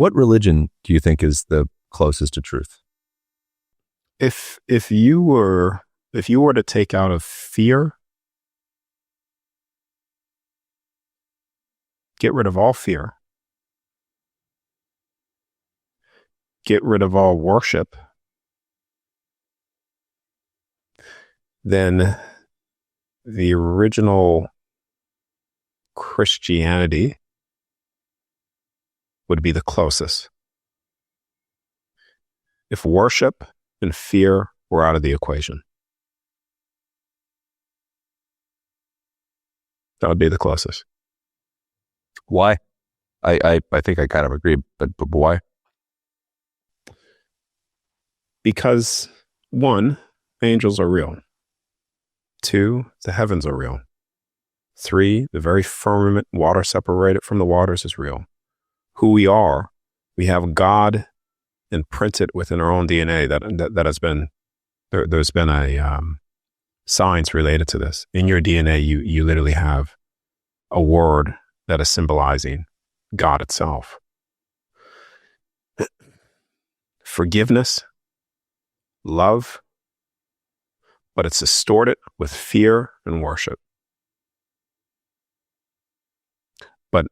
What religion do you think is the closest to truth? If you were to take out of fear, get rid of all fear, get rid of all worship, then the original Christianity would be the closest. If worship and fear were out of the equation, that would be the closest. Why? I think I kind of agree, but why? Because 1, angels are real. 2, the heavens are real. 3, the very firmament, water separated from the waters, is real. Who we are, we have God imprinted within our own DNA. That has been there's been a science related to this. In your DNA, you literally have a word that is symbolizing God itself. Forgiveness, love, but it's distorted with fear and worship. But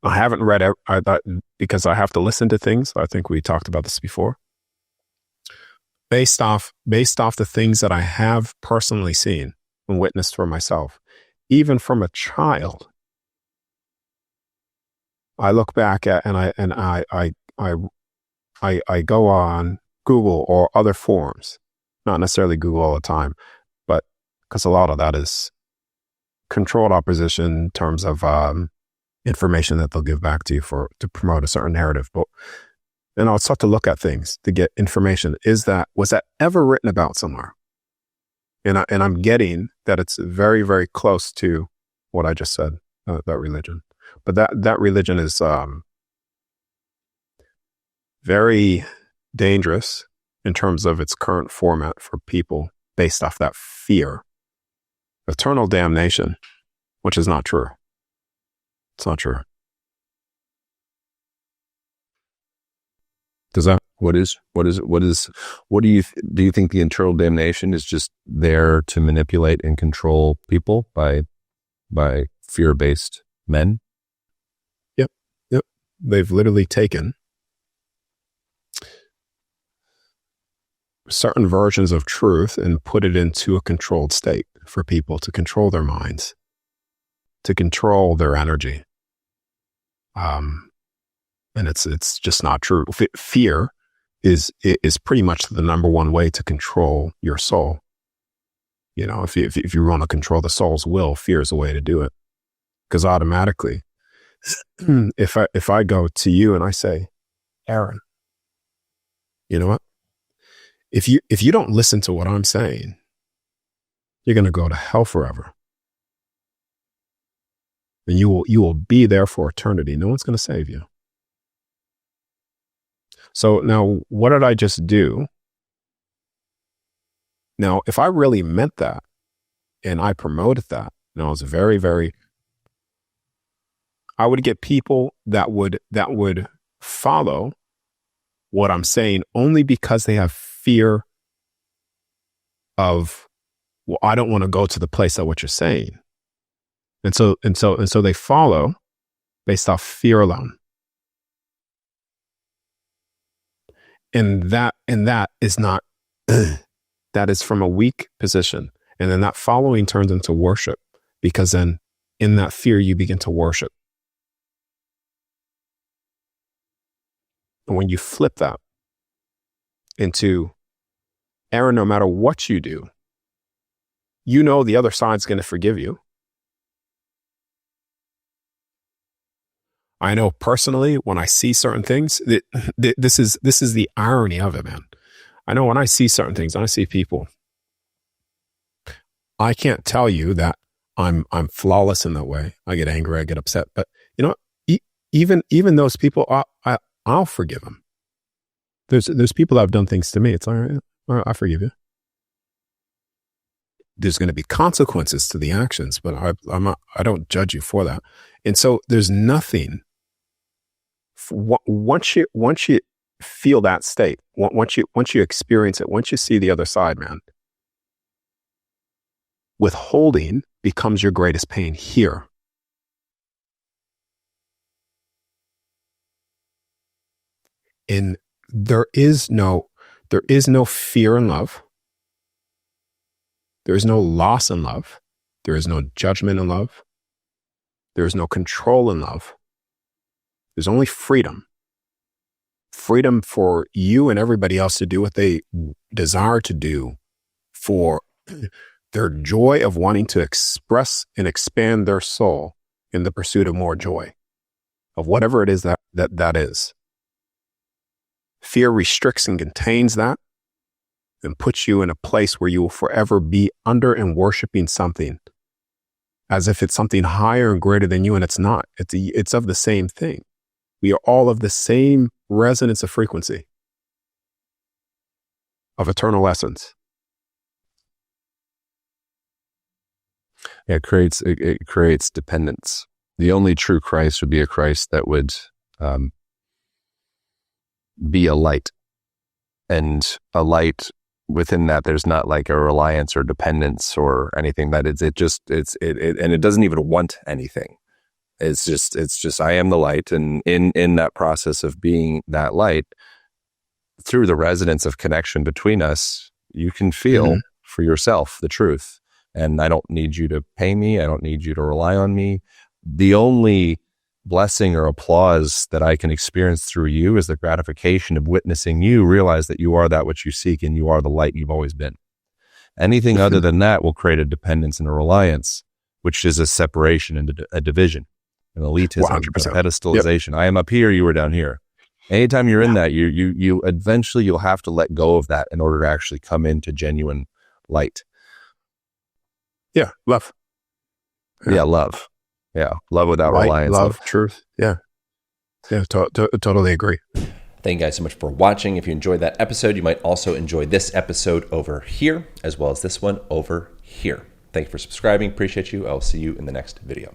I haven't read, because I have to listen to things. I think we talked about this before. Based off the things that I have personally seen and witnessed for myself, even from a child, I look back at and I go on Google or other forums, not necessarily Google all the time, but because a lot of that is controlled opposition in terms of information that they'll give back to you to promote a certain narrative. But then I'll start to look at things to get information. Was that ever written about somewhere? And I'm getting that it's very, very close to what I just said, that religion. But that religion is very dangerous in terms of its current format for people based off that fear. Eternal damnation, which is not true. It's not true. What do you think the eternal damnation is just there to manipulate and control people by fear-based men? Yep. They've literally taken certain versions of truth and put it into a controlled state for people to control their minds, to control their energy. And it's just not true. Fear is pretty much the number one way to control your soul. You know, if you want to control the soul's will, fear is a way to do it. Because automatically, if I go to you and I say, Aaron, you know what? If you don't listen to what I'm saying, you're going to go to hell forever. And you will be there for eternity. No one's going to save you. So now, what did I just do? Now, if I really meant that and I promoted that, and I was very, very, I would get people that would follow what I'm saying only because they have fear of, well, I don't want to go to the place of what you're saying. And so they follow based off fear alone. And that is not, that is from a weak position. And then that following turns into worship, because then in that fear, you begin to worship. And when you flip that into, Aaron, no matter what you do, you know the other side's going to forgive you. I know personally, when I see certain things, this is the irony of it, man. I know when I see certain things, I see people, I can't tell you that I'm flawless in that way. I get angry, I get upset, but you know, even those people, I'll forgive them. There's people that have done things to me. It's all right, I forgive you. There's going to be consequences to the actions, but I don't judge you for that. And so there's nothing Once you feel that state, once you experience it, once you see the other side, man, withholding becomes your greatest pain here. And there is no fear in love. There is no loss in love. There is no judgment in love. There is no control in love. There's only freedom. Freedom for you and everybody else to do what they desire to do, for their joy of wanting to express and expand their soul in the pursuit of more joy, of whatever it is that is. Fear restricts and contains that and puts you in a place where you will forever be under and worshiping something as if it's something higher and greater than you, and it's not. It's of the same thing. We are all of the same resonance of frequency, of eternal essence. Yeah, it creates dependence. The only true Christ would be a Christ that would be a light, and a light within that. There's not like a reliance or dependence or anything. That and it doesn't even want anything. It's just I am the light, and in that process of being that light, through the resonance of connection between us, you can feel for yourself the truth. And I don't need you to pay me. I don't need you to rely on me. The only blessing or applause that I can experience through you is the gratification of witnessing you realize that you are that which you seek, and you are the light you've always been. Anything other than that will create a dependence and a reliance, which is a separation and a division, an elitism, 100%. a pedestalization. Yep. I am up here, you are down here. Anytime you're in that, you eventually you'll have to let go of that in order to actually come into genuine light. Yeah, love. Yeah, love. Yeah, love without Light, reliance. love, truth. Yeah, totally agree. Thank you guys so much for watching. If you enjoyed that episode, you might also enjoy this episode over here, as well as this one over here. Thank you for subscribing. Appreciate you. I'll see you in the next video.